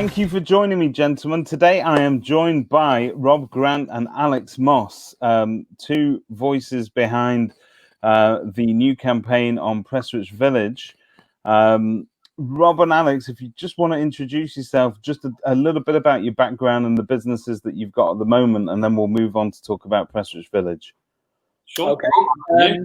thank you for joining me, gentlemen. Today I am joined by Rob Grant and Alex Moss, two voices behind the new campaign on Prestwich Village. Rob and Alex, if you just want to introduce yourself, just a little bit about your background and the businesses that you've got at the moment, and then we'll move on to talk about Prestwich Village. Sure. Okay.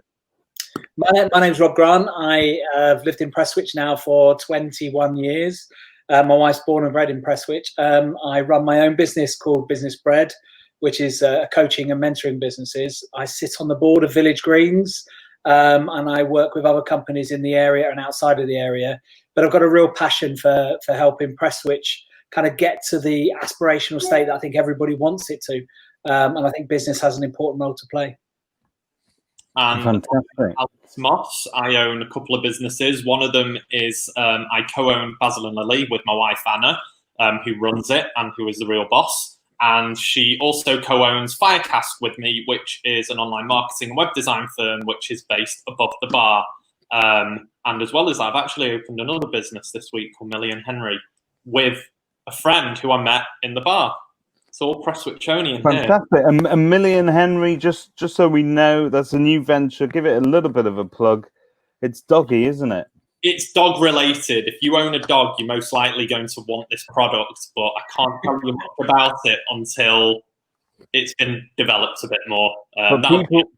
My name's Rob Grant. I have lived in Prestwich now for 21 years. My wife's born and bred in Prestwich. I run my own business called Business Bread, which is coaching and mentoring businesses. I sit on the board of Village Greens, and I work with other companies in the area and outside of the area. But I've got a real passion for helping Prestwich kind of get to the aspirational state that I think everybody wants it to. And I think business has an important role to play. Fantastic. Alex Moss. I own a couple of businesses. One of them is I co-own Basil and Lily with my wife Anna, who runs it and who is the real boss. And she also co-owns Firecast with me, which is an online marketing and web design firm, which is based above the bar. And as well as that, I've actually opened another business this week called Millie and Henry with a friend who I met in the bar. It's all Prestwichonian. Fantastic. And Millie and Henry, just so we know, that's a new venture. Give it a little bit of a plug. It's doggy, isn't it? It's dog related. If you own a dog, you're most likely going to want this product, but I can't tell you much about it until it's been developed a bit more. But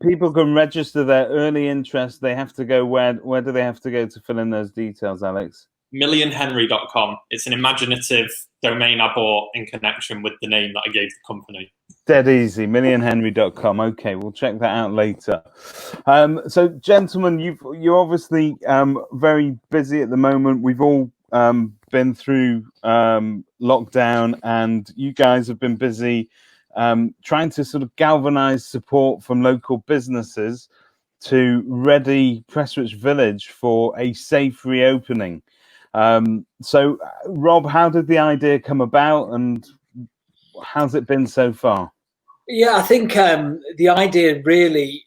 people can register their early interest. They have to go, where do they have to go to fill in those details, Alex? millionhenry.com. It's an imaginative domain I bought in connection with the name that I gave the company. Dead easy, millionhenry.com. Okay, we'll check that out later. So, gentlemen, you're obviously very busy at the moment. We've all been through lockdown, and you guys have been busy trying to sort of galvanize support from local businesses to ready Prestwich Village for a safe reopening. So, Rob, how did the idea come about, and how's it been so far? Yeah, I think the idea really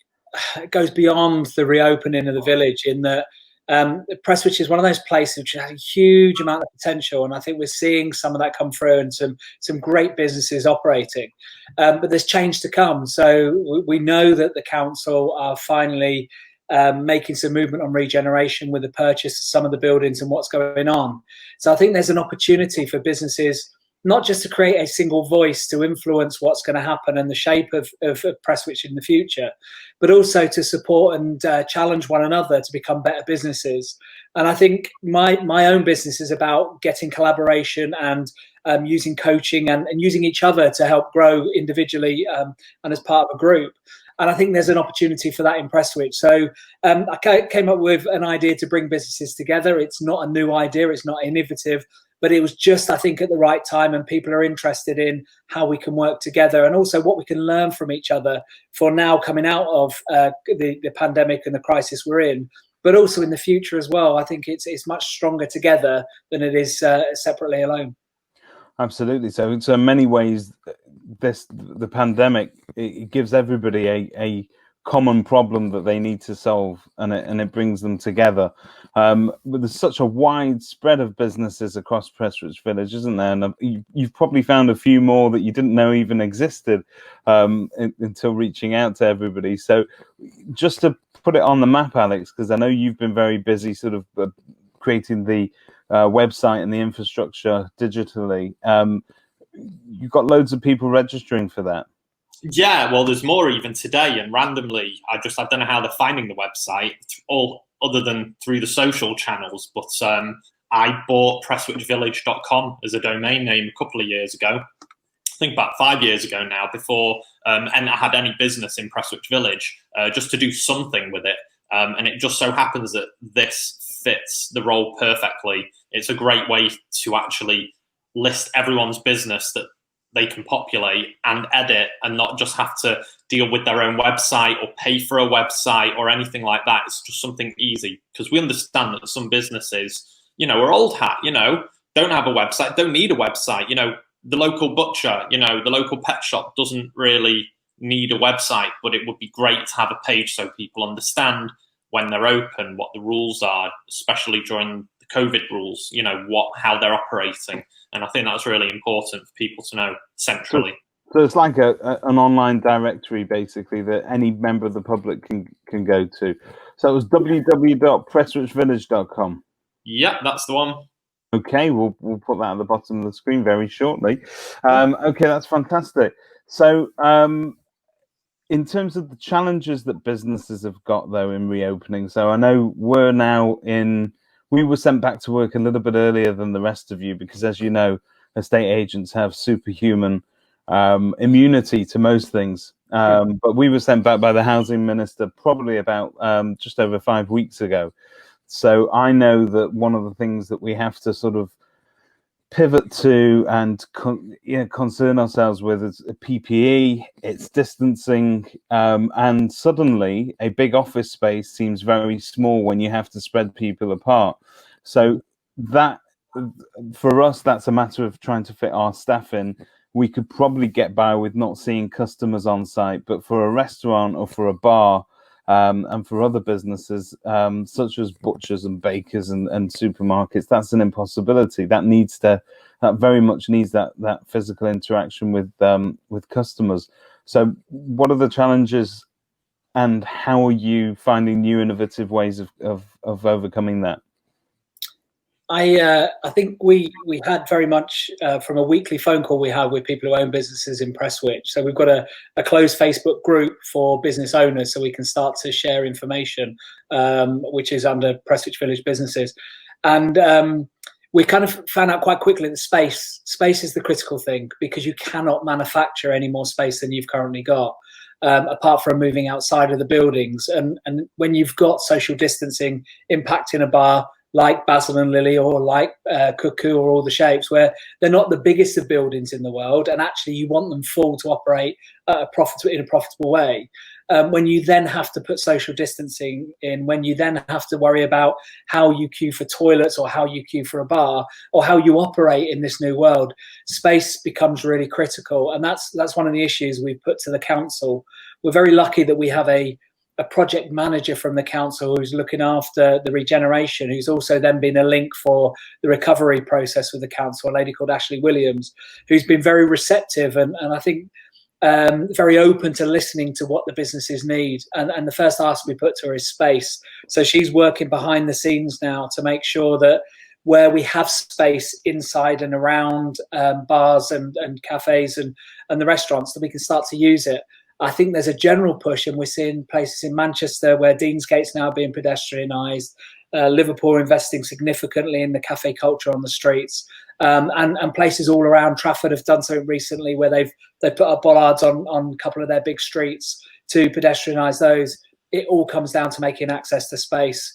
goes beyond the reopening of the village, in that Prestwich is one of those places which has a huge amount of potential, and I think we're seeing some of that come through and some great businesses operating. But there's change to come. So we know that the council are finally making some movement on regeneration with the purchase of some of the buildings and what's going on. So I think there's an opportunity for businesses not just to create a single voice to influence what's going to happen and the shape of Prestwich in the future, but also to support and challenge one another to become better businesses. And I think my own business is about getting collaboration and using coaching and using each other to help grow individually and as part of a group. And I think there's an opportunity for that in Prestwich. So I came up with an idea to bring businesses together. It's not a new idea. It's not innovative. But it was just, I think, at the right time, and people are interested in how we can work together and also what we can learn from each other for now coming out of the pandemic and the crisis we're in, but also in the future as well. I think it's much stronger together than it is separately alone. Absolutely. So in many ways, the pandemic, it gives everybody a common problem that they need to solve, and it brings them together. But there's such a wide spread of businesses across Prestwich Village, isn't there? And you've probably found a few more that you didn't know even existed until reaching out to everybody. So just to put it on the map, Alex, because I know you've been very busy sort of creating the website and the infrastructure digitally. You've got loads of people registering for that. Yeah, well, there's more even today, and randomly, I don't know how they're finding the website, all other than through the social channels, but I bought prestwichvillage.com as a domain name a couple of years ago. I think about 5 years ago now, before and I had any business in Prestwich Village, just to do something with it. And it just so happens that this fits the role perfectly. It's a great way to actually list everyone's business that they can populate and edit, and not just have to deal with their own website or pay for a website or anything like that. It's just something easy, because we understand that some businesses, are old hat, don't have a website, don't need a website. The local butcher, the local pet shop doesn't really need a website, but it would be great to have a page so people understand when they're open, what the rules are, especially during the COVID rules, you know, how they're operating. And I think that's really important for people to know centrally. So it's like an online directory, basically, that any member of the public can go to. So it was www.prestwichvillage.com. Yeah, that's the one. Okay, we'll put that at the bottom of the screen very shortly. Okay, that's fantastic. So in terms of the challenges that businesses have got, though, in reopening, so I know we were sent back to work a little bit earlier than the rest of you because, as you know, estate agents have superhuman immunity to most things. But we were sent back by the housing minister probably about just over 5 weeks ago. So I know that one of the things that we have to sort of pivot to and concern ourselves with is PPE, it's distancing, and suddenly a big office space seems very small when you have to spread people apart. So that, for us, that's a matter of trying to fit our staff in. We could probably get by with not seeing customers on site, but for a restaurant or for a bar, and for other businesses, such as butchers and bakers and supermarkets, that's an impossibility. That very much needs that physical interaction with customers. So what are the challenges, and how are you finding new innovative ways of overcoming that? I think we had very much from a weekly phone call we have with people who own businesses in Prestwich. So we've got a closed Facebook group for business owners, so we can start to share information, which is under Prestwich Village Businesses. And we kind of found out quite quickly that space is the critical thing, because you cannot manufacture any more space than you've currently got. Apart from moving outside of the buildings, and when you've got social distancing impacting a bar like Basil and Lily, or like Cuckoo, or All the Shapes, where they're not the biggest of buildings in the world, and actually you want them full to operate in a profitable way. When you then have to put social distancing in, when you then have to worry about how you queue for toilets, or how you queue for a bar, or how you operate in this new world, space becomes really critical. And that's one of the issues we've put to the council. We're very lucky that we have a project manager from the council who's looking after the regeneration, who's also then been a link for the recovery process with the council, a lady called Ashley Williams, who's been very receptive and I think very open to listening to what the businesses need. And the first ask we put to her is space. So she's working behind the scenes now to make sure that where we have space inside and around bars and cafes and the restaurants, that we can start to use it. I think there's a general push, and we're seeing places in Manchester where Deansgate's now being pedestrianised, Liverpool investing significantly in the cafe culture on the streets, and places all around Trafford have done something recently where they've put up bollards on a couple of their big streets to pedestrianise those. It all comes down to making access to space.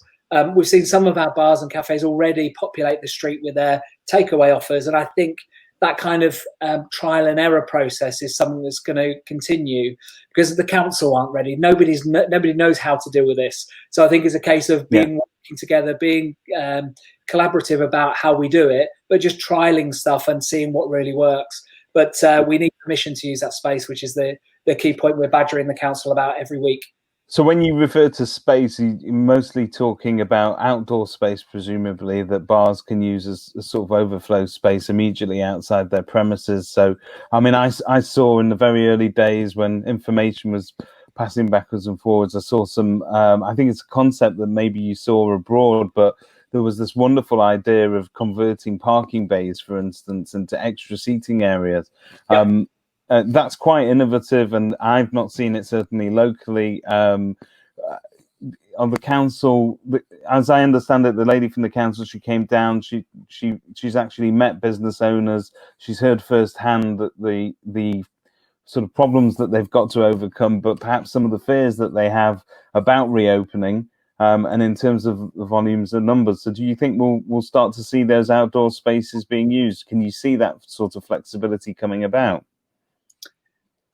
We've seen some of our bars and cafes already populate the street with their takeaway offers, and I think that kind of trial and error process is something that's going to continue, because the council aren't ready. Nobody knows how to deal with this. So I think it's a case of working together, being collaborative about how we do it, but just trialing stuff and seeing what really works. But we need permission to use that space, which is the key point we're badgering the council about every week. So when you refer to space, you're mostly talking about outdoor space, presumably, that bars can use as a sort of overflow space immediately outside their premises. So, I mean, I saw in the very early days when information was passing backwards and forwards, I saw some, I think it's a concept that maybe you saw abroad, but there was this wonderful idea of converting parking bays, for instance, into extra seating areas. Yeah. That's quite innovative, and I've not seen it certainly locally. On the council, as I understand it, the lady from the council, she came down. She's actually met business owners. She's heard firsthand that the sort of problems that they've got to overcome, but perhaps some of the fears that they have about reopening. And in terms of the volumes and numbers, so do you think we'll start to see those outdoor spaces being used? Can you see that sort of flexibility coming about?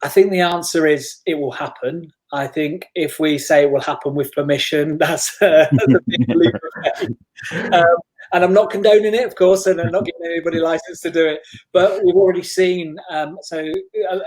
I think the answer is it will happen. I think if we say it will happen with permission, that's a big leap of faith. And I'm not condoning it, of course, and I'm not giving anybody license to do it. But we've already seen, so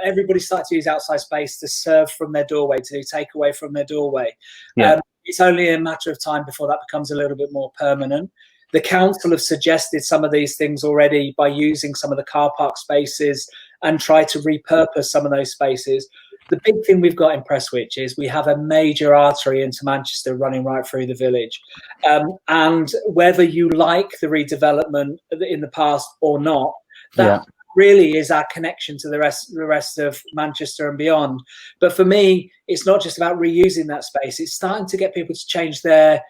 everybody started to use outside space to serve from their doorway, to do takeaway from their doorway. Yeah. It's only a matter of time before that becomes a little bit more permanent. The council have suggested some of these things already by using some of the car park spaces and try to repurpose some of those spaces. The big thing we've got in Prestwich is we have a major artery into Manchester running right through the village. And whether you like the redevelopment in the past or not, that really is our connection to the rest of Manchester and beyond. But for me, it's not just about reusing that space. It's starting to get people to change their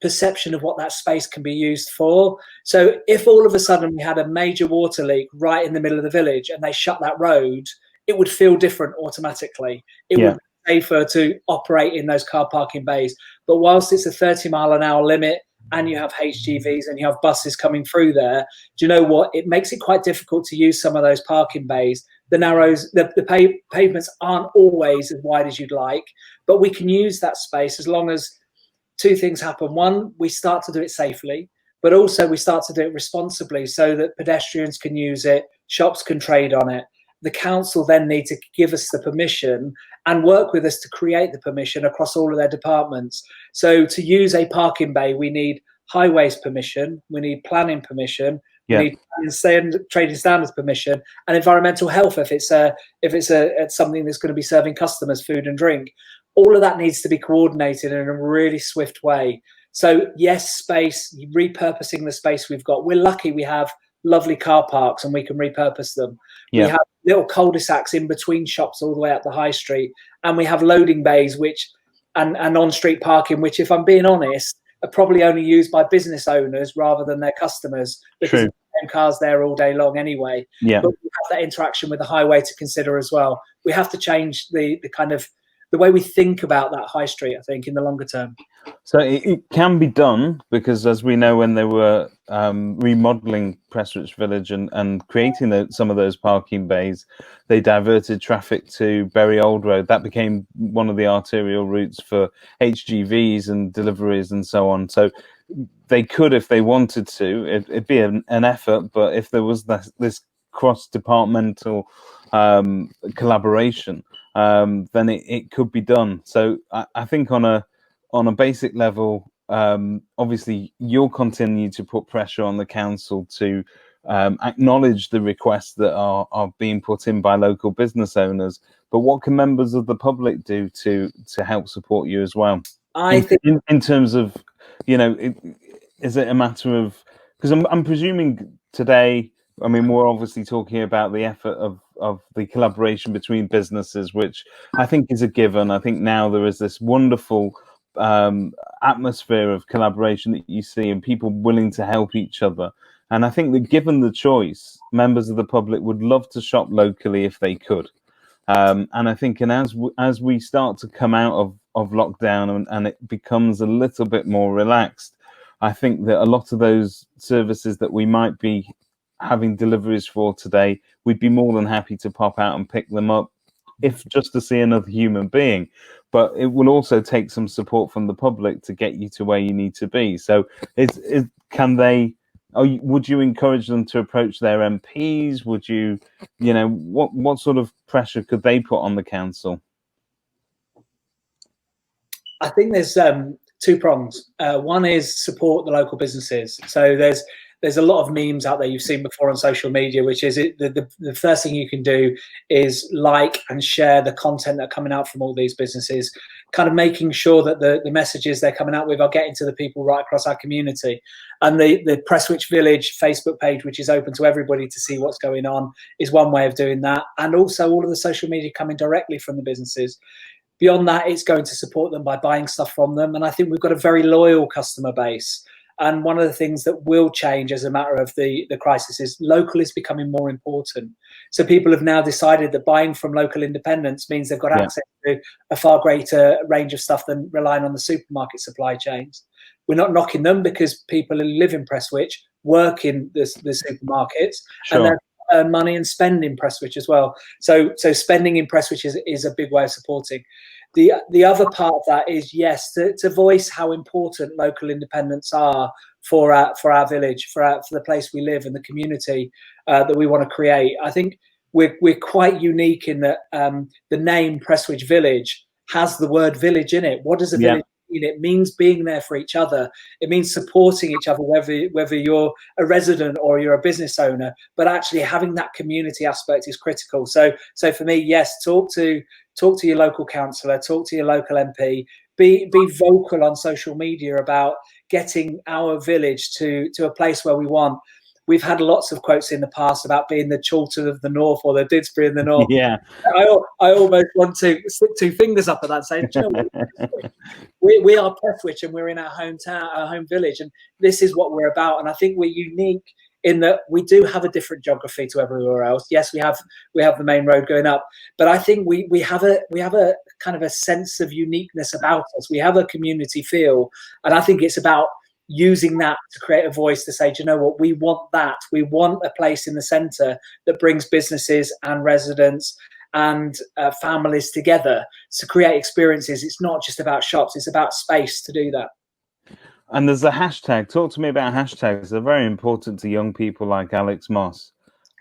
perception of what that space can be used for. So if all of a sudden we had a major water leak right in the middle of the village and they shut that road, it would feel different automatically. It would be safer to operate in those car parking bays. But whilst it's a 30-mile-an-hour limit and you have HGVs and you have buses coming through there, do you know what? It makes it quite difficult to use some of those parking bays. The pavements aren't always as wide as you'd like, but we can use that space as long as two things happen. One, we start to do it safely, but also we start to do it responsibly so that pedestrians can use it, shops can trade on it. The council then need to give us the permission and work with us to create the permission across all of their departments. So to use a parking bay, we need highways permission, we need planning permission, we need trading standards permission, and environmental health if it's something that's going to be serving customers food and drink. All of that needs to be coordinated in a really swift way. So yes, space, repurposing the space we've got. We're lucky we have lovely car parks and we can repurpose them. We have little cul-de-sacs in between shops all the way up the high street, and we have loading bays and on-street parking, which, if I'm being honest, are probably only used by business owners rather than their customers, because there's cars there all day long anyway. But we have that interaction with the highway to consider as well. We have to change the kind of the way we think about that high street, I think, in the longer term. So it can be done, because as we know, when they were remodeling Prestwich Village and creating some of those parking bays, they diverted traffic to Bury Old Road. That became one of the arterial routes for HGVs and deliveries and so on. So they could, if they wanted to, it'd be an effort, but if there was this cross-departmental collaboration, then it could be done. So I think on a basic level, obviously you'll continue to put pressure on the council to acknowledge the requests that are being put in by local business owners. But what can members of the public do to help support you as well? I think in terms of, is it a matter of, because I'm presuming today, I mean, we're obviously talking about the effort of the collaboration between businesses, which I think is a given. I think now there is this wonderful atmosphere of collaboration that you see, and people willing to help each other. And I think that given the choice, members of the public would love to shop locally if they could. And I think, and as we start to come out of lockdown and it becomes a little bit more relaxed, I think that a lot of those services that we might be having deliveries for today, we'd be more than happy to pop out and pick them up, if just to see another human being. But it will also take some support from the public to get you to where you need to be. So would you encourage them to approach their MPs? Would you, what sort of pressure could they put on the council? I think there's two prongs. One is support the local businesses. So there's a lot of memes out there you've seen before on social media, which is the first thing you can do is like and share the content that are coming out from all these businesses, kind of making sure that the messages they're coming out with are getting to the people right across our community. And the Prestwich Village Facebook page, which is open to everybody to see what's going on, is one way of doing that. And also all of the social media coming directly from the businesses. Beyond that, it's going to support them by buying stuff from them. And I think we've got a very loyal customer base. And one of the things that will change as a matter of the crisis is local is becoming more important. So people have now decided that buying from local independents means they've got access to a far greater range of stuff than relying on the supermarket supply chains. We're not knocking them, because people who live in Prestwich work in the supermarkets, and they earn money and spend in Prestwich as well. So spending in Prestwich is a big way of supporting. The other part of that is, yes, to voice how important local independents are for our village, for the place we live and the community that we want to create. I think we're quite unique in that the name Prestwich Village has the word village in it. What does a village it means being there for each other. It means supporting each other, whether you're a resident or you're a business owner. But actually having that community aspect is critical. So for me, yes, talk to your local councillor, talk to your local MP. Be vocal on social media about getting our village to a place where we want. We've had lots of quotes in the past about being the Chorlton of the North or the Didsbury in the North. Yeah. I almost want to stick two fingers up at that, saying, you know, we are Prestwich and we're in our hometown, our home village, and this is what we're about. And I think we're unique in that we do have a different geography to everywhere else. Yes, we have the main road going up, but I think we have a kind of a sense of uniqueness about us. We have a community feel, and I think it's about using that to create a voice to say, do you know what, we want that. We want a place in the centre that brings businesses and residents and families together to create experiences. It's not just about shops, it's about space to do that. And there's a hashtag. Talk to me about hashtags. They're very important to young people like Alex Moss.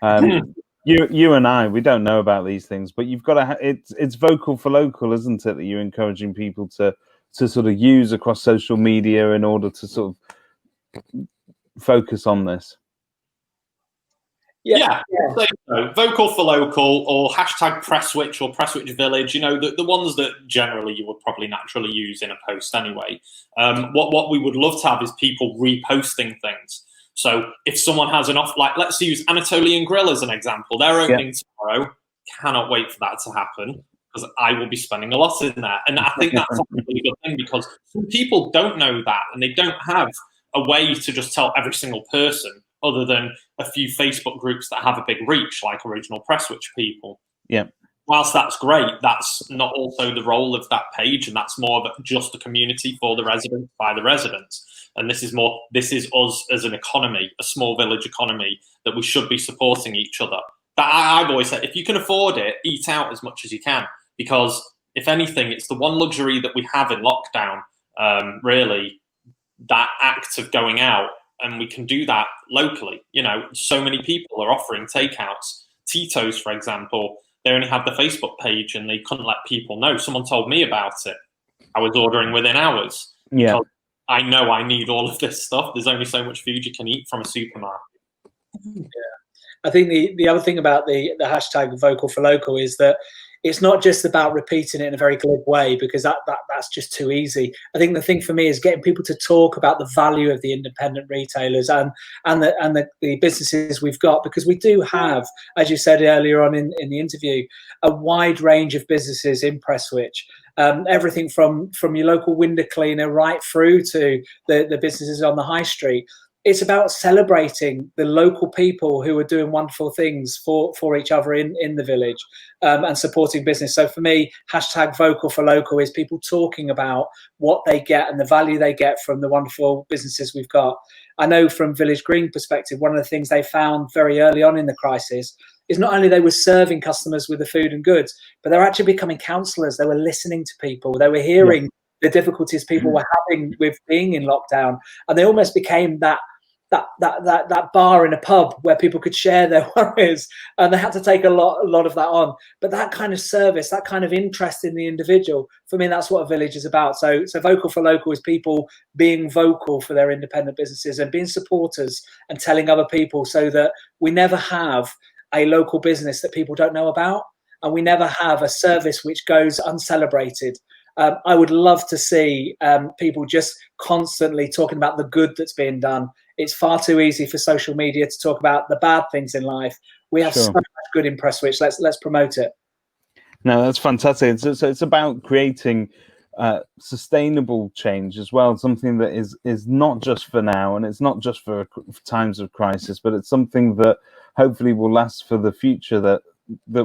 You and I, we don't know about these things, but you've got to. It's vocal for local, isn't it? That you're encouraging people to sort of use across social media in order to sort of focus on this. Yeah. So, vocal for local, or hashtag Prestwich or Prestwich Village, you know, the ones that generally you would probably naturally use in a post anyway. What we would love to have is people reposting things. So if someone has an off, like let's use Anatolian Grill as an example, they're opening tomorrow. Cannot wait for that to happen, because I will be spending a lot in there. And I think that's a really good thing, because some people don't know that, and they don't have a way to just tell every single person, other than a few Facebook groups that have a big reach, like Original Prestwich people. Yeah. Whilst that's great, that's not also the role of that page, and that's more of just a community for the residents, by the residents. And this is us as an economy, a small village economy, that we should be supporting each other. But I've always said, if you can afford it, eat out as much as you can, because if anything, it's the one luxury that we have in lockdown, really, that act of going out. And we can do that locally. You know, so many people are offering takeouts. Tito's, for example, they only had the Facebook page and they couldn't let people know. Someone told me about it. I was ordering within hours. Yeah. I know I need all of this stuff. There's only so much food you can eat from a supermarket. Yeah. I think the other thing about the hashtag vocal for local is that it's not just about repeating it in a very glib way, because that's just too easy. I think the thing for me is getting people to talk about the value of the independent retailers and the businesses we've got, because we do have, as you said earlier on in the interview, a wide range of businesses in Prestwich. Everything from your local window cleaner right through to the businesses on the high street. It's about celebrating the local people who are doing wonderful things for each other in the village, and supporting business. So for me, hashtag vocal for local is people talking about what they get and the value they get from the wonderful businesses we've got. I know from Village Green perspective, one of the things they found very early on in the crisis is not only they were serving customers with the food and goods, but they're actually becoming counsellors. They were listening to people. They were hearing the difficulties people were having with being in lockdown, and they almost became that bar in a pub where people could share their worries, and they had to take a lot of that on. But that kind of service, that kind of interest in the individual, for me, that's what a village is about. So vocal for local is people being vocal for their independent businesses and being supporters and telling other people, so that we never have a local business that people don't know about, and we never have a service which goes uncelebrated. I would love to see people just constantly talking about the good that's being done. It's far too easy for social media to talk about the bad things in life. We have so much good in Prestwich. Let's promote it. No, that's fantastic. So it's about creating sustainable change as well, something that is not just for now, and it's not just for times of crisis, but it's something that hopefully will last for the future, that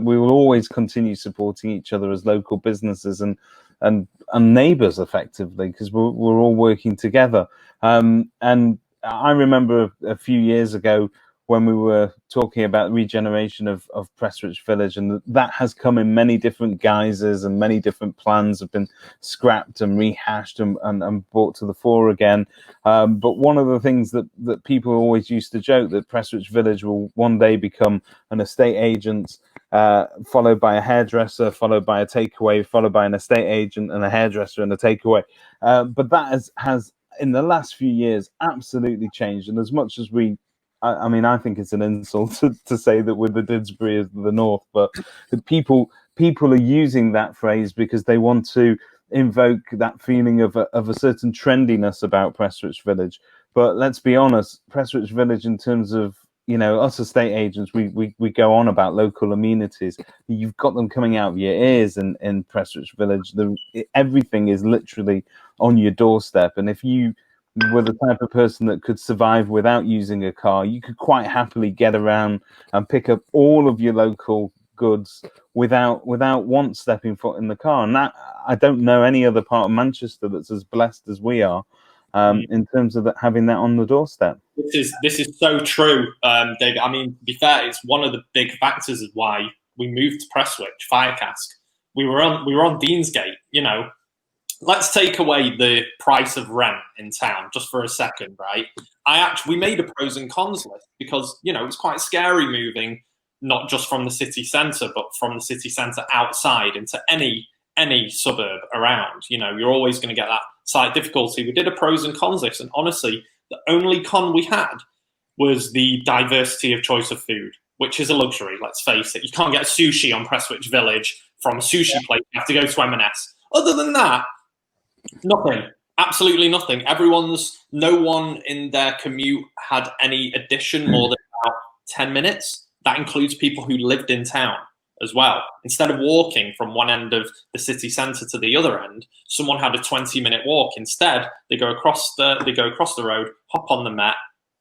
we will always continue supporting each other as local businesses and neighbours effectively, because we're all working together. And I remember a few years ago when we were talking about regeneration of Prestwich Village, and that has come in many different guises, and many different plans have been scrapped and rehashed and brought to the fore again. But one of the things that people always used to joke, that Prestwich Village will one day become an estate agent's followed by a hairdresser, followed by a takeaway, followed by an estate agent and a hairdresser and a takeaway. But that has in the last few years absolutely changed. And as much as I mean, I think it's an insult to say that we're the Didsbury of the North, but people are using that phrase because they want to invoke that feeling of a certain trendiness about Prestwich Village. But let's be honest, Prestwich Village, in terms of, you know, us estate agents, we go on about local amenities. You've got them coming out of your ears in Prestwich Village. Everything is literally on your doorstep. And if you were the type of person that could survive without using a car, you could quite happily get around and pick up all of your local goods without once stepping foot in the car. And that, I don't know any other part of Manchester that's as blessed as we are in terms of having that on the doorstep. This is so true, David. I mean, to be fair, it's one of the big factors of why we moved to Prestwich, Firecask. We were on Deansgate, you know. Let's take away the price of rent in town just for a second, right? We made a pros and cons list because, you know, it's quite scary moving not just from the city centre, but from the city centre outside into any suburb around. You know, you're always going to get that slight difficulty. We did a pros and cons list, and honestly, the only con we had was the diversity of choice of food, which is a luxury, let's face it. You can't get sushi on Prestwich Village from a sushi place. You have to go to M&S. Other than that, nothing. Absolutely nothing. No one in their commute had any addition more than about 10 minutes. That includes people who lived in town as well. Instead of walking from one end of the city centre to the other end, someone had a 20-minute walk. Instead, they go across the road, hop on the Met,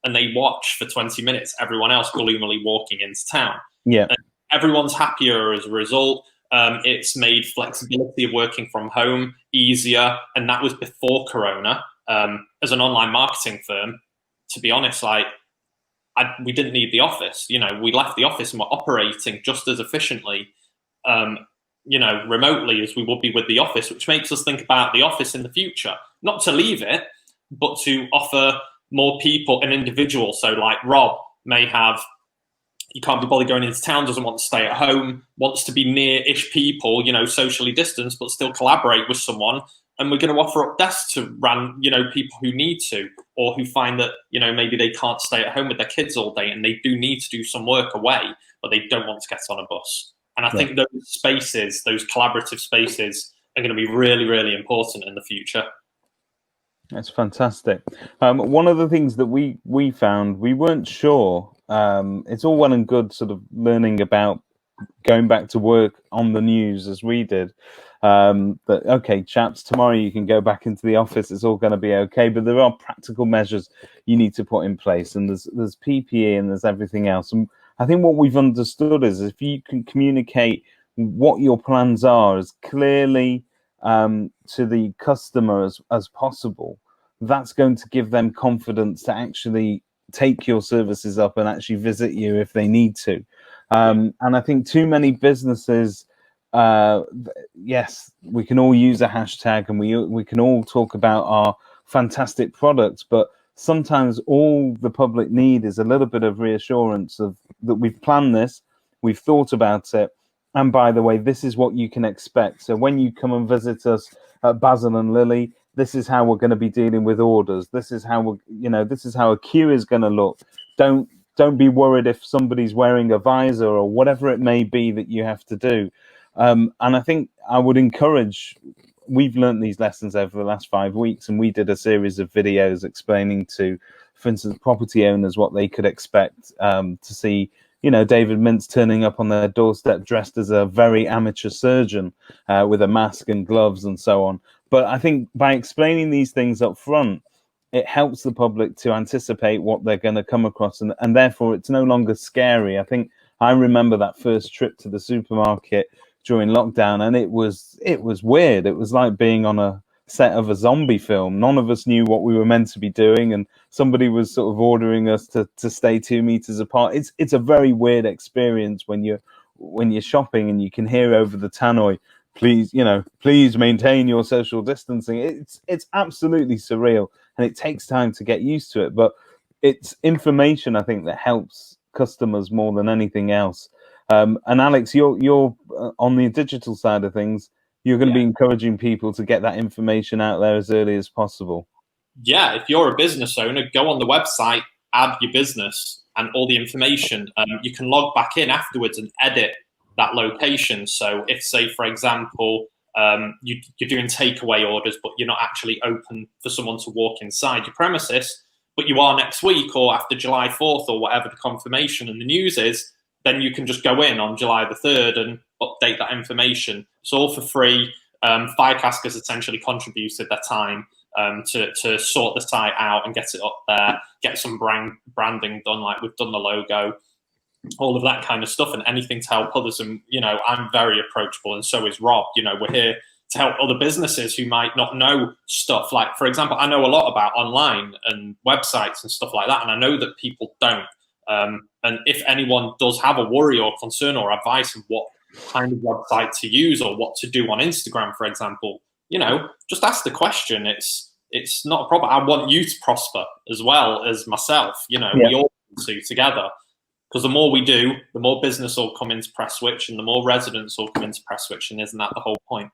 and they watch for 20 minutes everyone else gloomily walking into town. Yeah. And everyone's happier as a result. It's made flexibility of working from home easier, and that was before Corona. As an online marketing firm, to be honest, we didn't need the office. You know, we left the office and we're operating just as efficiently, you know, remotely as we would be with the office, which makes us think about the office in the future, not to leave it, but to offer more people an individual. So like Rob may have, you can't be bothered going into town, doesn't want to stay at home, wants to be near-ish people, you know, socially distanced, but still collaborate with someone. And we're going to offer up desks to you know, people who need to, or who find that, you know, maybe they can't stay at home with their kids all day and they do need to do some work away, but they don't want to get on a bus. And I think those spaces, those collaborative spaces, are going to be really, really important in the future. That's fantastic. One of the things that we found, we weren't sure. It's all well and good sort of learning about going back to work on the news as we did. That, okay, chaps, tomorrow you can go back into the office. It's all going to be okay. But there are practical measures you need to put in place. And there's PPE and there's everything else. And I think what we've understood is if you can communicate what your plans are as clearly to the customer as possible, that's going to give them confidence to actually take your services up and actually visit you if they need to. And I think too many businesses, yes, we can all use a hashtag and we can all talk about our fantastic products, but sometimes all the public need is a little bit of reassurance of that we've planned this, we've thought about it, and by the way, this is what you can expect. So when you come and visit us at Basil and Lily, this is how we're going to be dealing with orders. This is how this is how a queue is going to look. Don't be worried if somebody's wearing a visor or whatever it may be that you have to do. And I think I would encourage, we've learned these lessons over the last 5 weeks, and we did a series of videos explaining to, for instance, property owners what they could expect to see, you know, David Mintz turning up on their doorstep dressed as a very amateur surgeon with a mask and gloves and so on. But I think by explaining these things up front, it helps the public to anticipate what they're going to come across, and therefore it's no longer scary. I think I remember that first trip to the supermarket during lockdown, and it was weird. It was like being on a set of a zombie film. None of us knew what we were meant to be doing, and somebody was sort of ordering us to stay 2 meters apart. It's a very weird experience when you're shopping and you can hear over the tannoy, please maintain your social distancing. It's absolutely surreal, and it takes time to get used to it. But it's information, I think, that helps customers more than anything else. And Alex, you're on the digital side of things. You're going to be encouraging people to get that information out there as early as possible. Yeah, if you're a business owner, go on the website, add your business and all the information. You can log back in afterwards and edit that location. So if, say, for example, you're doing takeaway orders, but you're not actually open for someone to walk inside your premises, but you are next week or after July 4th or whatever the confirmation and the news is, then you can just go in on July the 3rd and update that information. It's all for free. Firecast has essentially contributed their time to sort the site out and get it up there, get some branding done, like we've done the logo, all of that kind of stuff, and anything to help others. And, you know, I'm very approachable, and so is Rob. You know, we're here to help other businesses who might not know stuff. Like, for example, I know a lot about online and websites and stuff like that, and I know that people don't. And if anyone does have a worry or concern or advice of what kind of website to use or what to do on Instagram, for example, you know, just ask the question. It's not a problem. I want you to prosper as well as myself. You know, we all do together. Because the more we do, the more business will come into Prestwich and the more residents will come into Prestwich. And isn't that the whole point?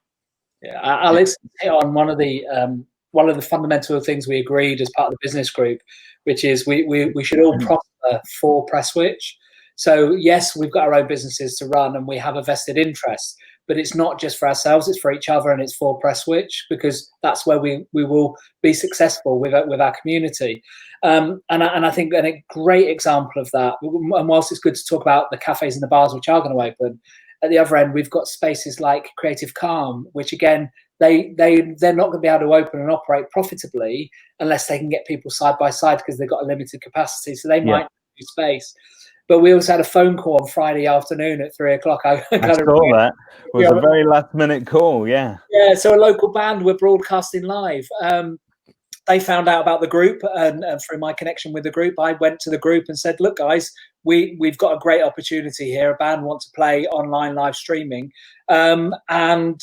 Yeah, Alex hit on one of the fundamental things we agreed as part of the business group, which is we should all prosper for Prestwich. So yes, we've got our own businesses to run and we have a vested interest, but it's not just for ourselves, it's for each other and it's for Prestwich, because that's where we will be successful with our community. And I think a great example of that, and whilst it's good to talk about the cafes and the bars which are going to open, at the other end, we've got spaces like Creative Calm, which again, they're not going to be able to open and operate profitably unless they can get people side by side because they've got a limited capacity. So they might do space. But we also had a phone call on Friday afternoon at 3 o'clock. I saw that. It was a very last-minute call, yeah. Yeah, so a local band were broadcasting live. They found out about the group, and through my connection with the group, I went to the group and said, look, guys, we've got a great opportunity here. A band wants to play online live streaming. And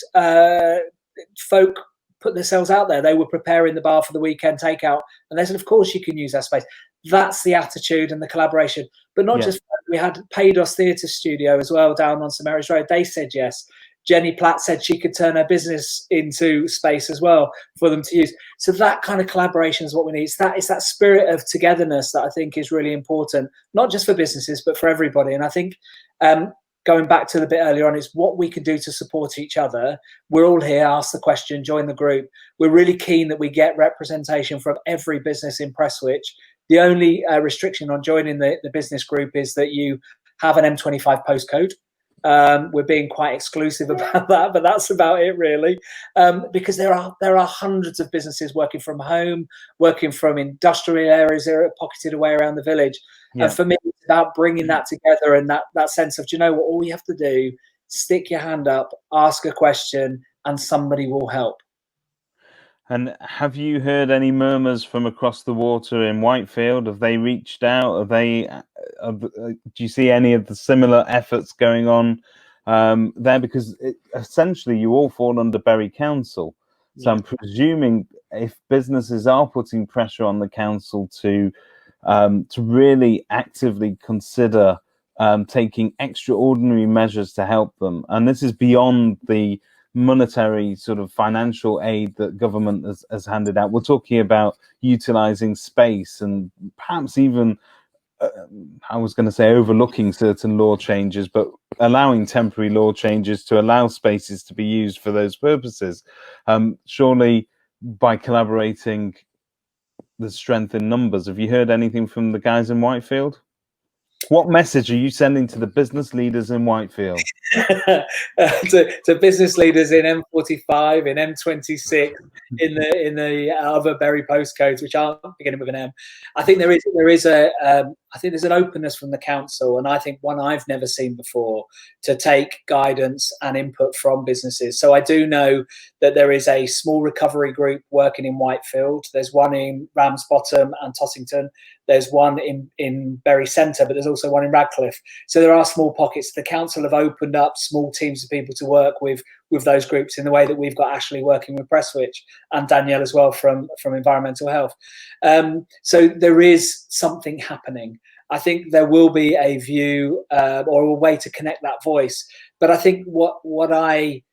folk put themselves out there. They were preparing the bar for the weekend takeout. And they said, of course, you can use our space. That's the attitude and the collaboration. But not just that, we had Paydos Theatre Studio as well down on St Mary's Road. They said yes. Jenny Platt said she could turn her business into space as well for them to use. So that kind of collaboration is what we need. It's that spirit of togetherness that I think is really important, not just for businesses, but for everybody. And I think going back to the bit earlier on, is what we can do to support each other. We're all here, ask the question, join the group. We're really keen that we get representation from every business in Prestwich. The only restriction on joining the business group is that you have an M25 postcode. We're being quite exclusive about that, but that's about it really. Because there are hundreds of businesses working from home, working from industrial areas that are pocketed away around the village. And for me, it's about bringing that together and that sense of, do you know what, all you have to do, stick your hand up, ask a question, and somebody will help. And have you heard any murmurs from across the water in Whitefield? Have they reached out? Do you see any of the similar efforts going on there? Because essentially you all fall under Bury Council. So I'm presuming if businesses are putting pressure on the council to really actively consider taking extraordinary measures to help them, and this is beyond the monetary sort of financial aid that government has handed out. We're talking about utilizing space and perhaps even, I was going to say overlooking certain law changes, but allowing temporary law changes to allow spaces to be used for those purposes. Surely by collaborating, there's strength in numbers. Have you heard anything from the guys in Whitefield? What message are you sending to the business leaders in Whitefield? to business leaders in M45, in M26, in the other Bury postcodes, which aren't beginning with an M. I think there's an openness from the council, and I think one I've never seen before, to take guidance and input from businesses. So I do know that there is a small recovery group working in Whitefield. There's one in Ramsbottom and Tossington. There's one in Bury Centre, but there's also one in Radcliffe. So there are small pockets. The council have opened up small teams of people to work with those groups in the way that we've got Ashley working with Prestwich and Danielle as well from Environmental Health. So there is something happening. I think there will be a view or a way to connect that voice. But I think what I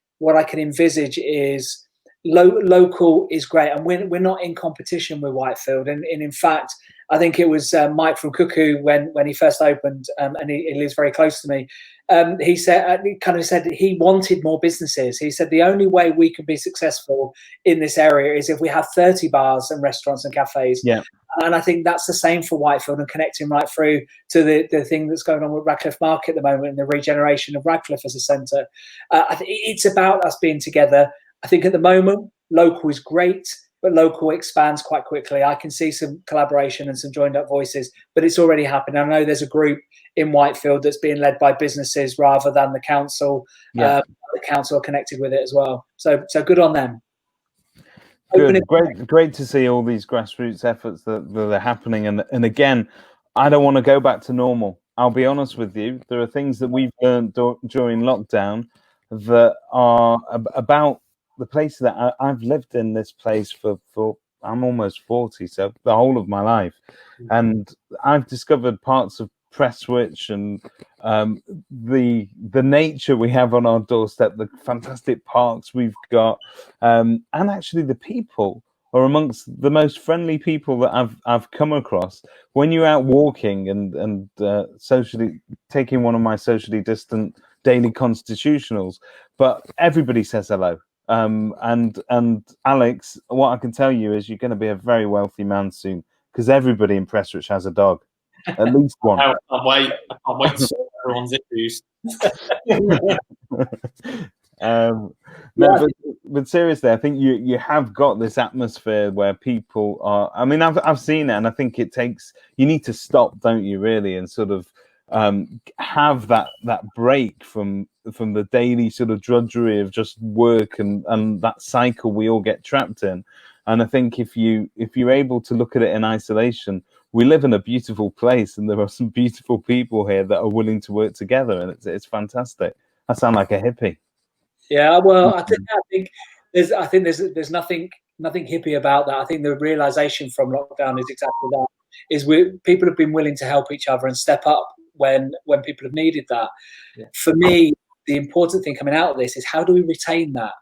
can envisage is local is great, and we're not in competition with Whitefield. And in fact, I think it was Mike from Cuckoo when he first opened, and he lives very close to me. He said he wanted more businesses. He said the only way we can be successful in this area is if we have 30 bars and restaurants and cafes. Yeah. And I think that's the same for Whitefield, and connecting right through to the thing that's going on with Radcliffe Market at the moment and the regeneration of Radcliffe as a centre. I think it's about us being together. I think at the moment, local is great, but local expands quite quickly. I can see some collaboration and some joined up voices, but it's already happening. I know there's a group in Whitefield that's being led by businesses rather than the council. Yeah. The council are connected with it as well. So good on them. Good, great to see all these grassroots efforts that are happening. And again, I don't want to go back to normal. I'll be honest with you. There are things that we've learned during lockdown that are about the place that I've lived in this place for I'm almost 40, so the whole of my life. And I've discovered parts of Prestwich and the nature we have on our doorstep, the fantastic parks we've got, and actually the people are amongst the most friendly people that I've come across. When you're out walking and socially taking one of my socially distant daily constitutionals, but everybody says hello. And Alex, what I can tell you is you're going to be a very wealthy man soon, because everybody in Prestwich has a dog. At least one. I can't wait to solve everyone's issues. But seriously, I think you have got this atmosphere where people are. I mean, I've seen it, and I think you need to stop, don't you, really, and sort of have that break from the daily sort of drudgery of just work and that cycle we all get trapped in. And I think if you're able to look at it in isolation, we live in a beautiful place, and there are some beautiful people here that are willing to work together, and it's fantastic. I sound like a hippie. Yeah, well, I think there's nothing hippie about that. I think the realization from lockdown is exactly that. People have been willing to help each other and step up when people have needed that. Yeah. For me, the important thing coming out of this is how do we retain that?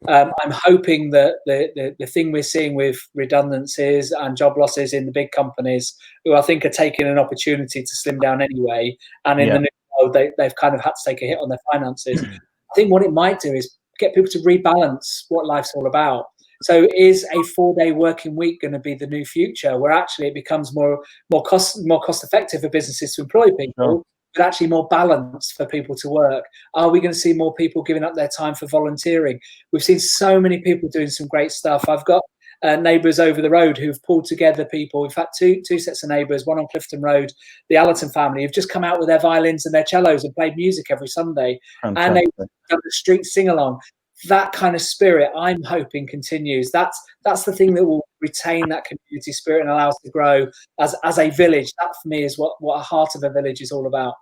I'm hoping that the thing we're seeing with redundancies and job losses in the big companies, who I think are taking an opportunity to slim down anyway, and in the new world, they've kind of had to take a hit on their finances. I think what it might do is get people to rebalance what life's all about. So is a 4-day working week going to be the new future, where actually it becomes more cost effective for businesses to employ people, but actually more balanced for people to work? Are we going to see more people giving up their time for volunteering? We've seen so many people doing some great stuff. I've got neighbours over the road who've pulled together people. In fact, two sets of neighbours, one on Clifton Road, the Allerton family, who've just come out with their violins and their cellos and played music every Sunday. Fantastic. And they've done the street sing-along. That kind of spirit, I'm hoping, continues. That's the thing that will retain that community spirit and allow us to grow as a village. That, for me, is what a heart of a village is all about.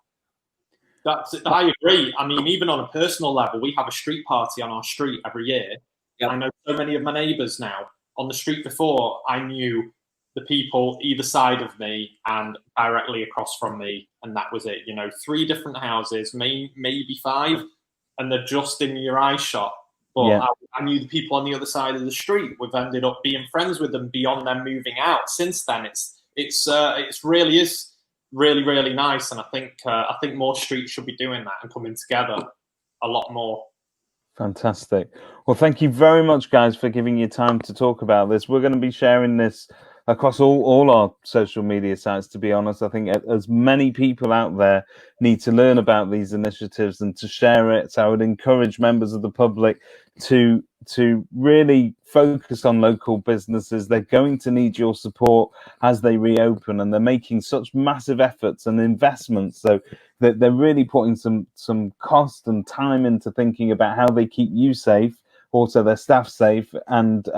I agree. I mean, even on a personal level, we have a street party on our street every year. Yep. I know so many of my neighbours now. On the street before, I knew the people either side of me and directly across from me, and that was it. 3 different houses, maybe 5, and they're just in your eye shot. But I knew the people on the other side of the street. We've ended up being friends with them beyond them moving out. Since then, it's really is really, really nice, and I think more streets should be doing that and coming together a lot more. Fantastic. Well, thank you very much, guys, for giving your time to talk about this. We're going to be sharing this across all our social media sites, to be honest. I think as many people out there need to learn about these initiatives and to share it. So I would encourage members of the public to really focus on local businesses. They're going to need your support as they reopen, and they're making such massive efforts and investments. So that they're really putting some cost and time into thinking about how they keep you safe, also their staff safe, and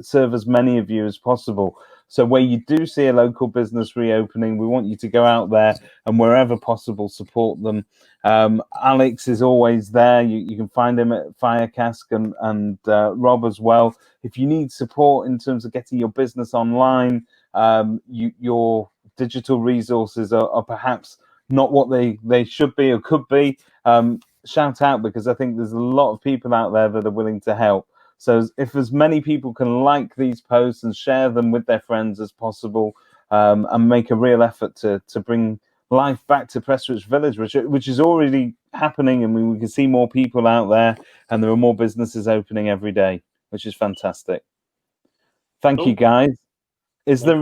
serve as many of you as possible. So where you do see a local business reopening, we want you to go out there and wherever possible, support them. Alex is always there. You can find him at Firecask and Rob as well. If you need support in terms of getting your business online, your digital resources are perhaps not what they should be or could be, shout out, because I think there's a lot of people out there that are willing to help. So if as many people can like these posts and share them with their friends as possible, and make a real effort to bring life back to Prestwich Village, which is already happening, and we can see more people out there, and there are more businesses opening every day, which is fantastic. Thank you, guys. Is there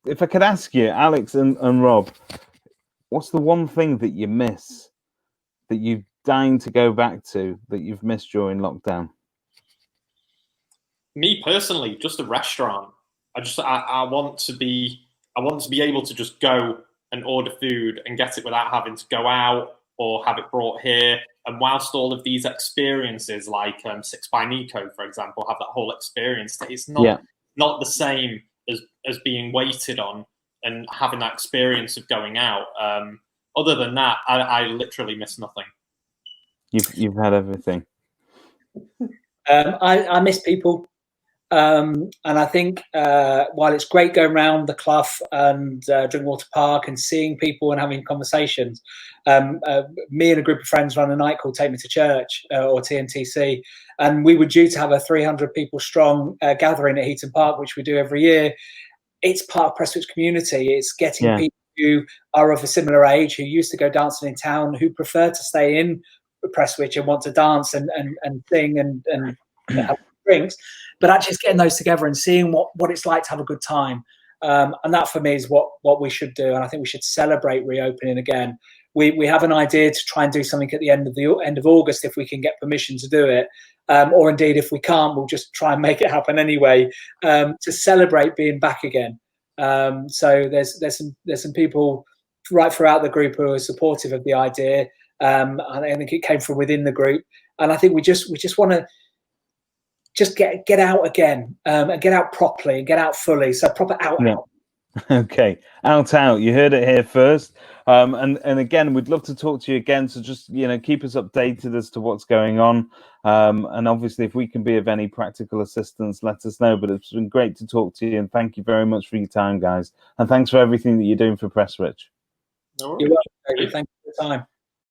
if I could ask you, Alex and Rob, what's the one thing that you miss, that you're dying to go back to, that you've missed during lockdown? Me personally, just a restaurant. I want to be able to just go and order food and get it without having to go out or have it brought here. And whilst all of these experiences, like Six by Nico, for example, have that whole experience, it's not the same as being waited on and having that experience of going out. Other than that, I literally miss nothing. You've had everything. I miss people. And I think while it's great going around the clough and Drinkwater Park and seeing people and having conversations, me and a group of friends ran a night called Take Me to Church, or TNTC, and we were due to have a 300 people strong gathering at Heaton Park, which we do every year. It's part of Prestwich community. It's getting people who are of a similar age, who used to go dancing in town, who prefer to stay in Prestwich and want to dance and sing and have drinks, but actually it's getting those together and seeing what it's like to have a good time. And that for me is what we should do. And I think we should celebrate reopening again. We have an idea to try and do something at the end of August if we can get permission to do it. Or indeed, if we can't, we'll just try and make it happen anyway, to celebrate being back again. So there's some people right throughout the group who are supportive of the idea. And I think it came from within the group. And I think we just want to just get out again, and get out properly and get out fully. So proper out. Okay, out. You heard it here first. And again, we'd love to talk to you again. So just keep us updated as to what's going on. And obviously, if we can be of any practical assistance, let us know. But it's been great to talk to you, and thank you very much for your time, guys. And thanks for everything that you're doing for Prestwich. No worries. You're welcome. Thank you for your time.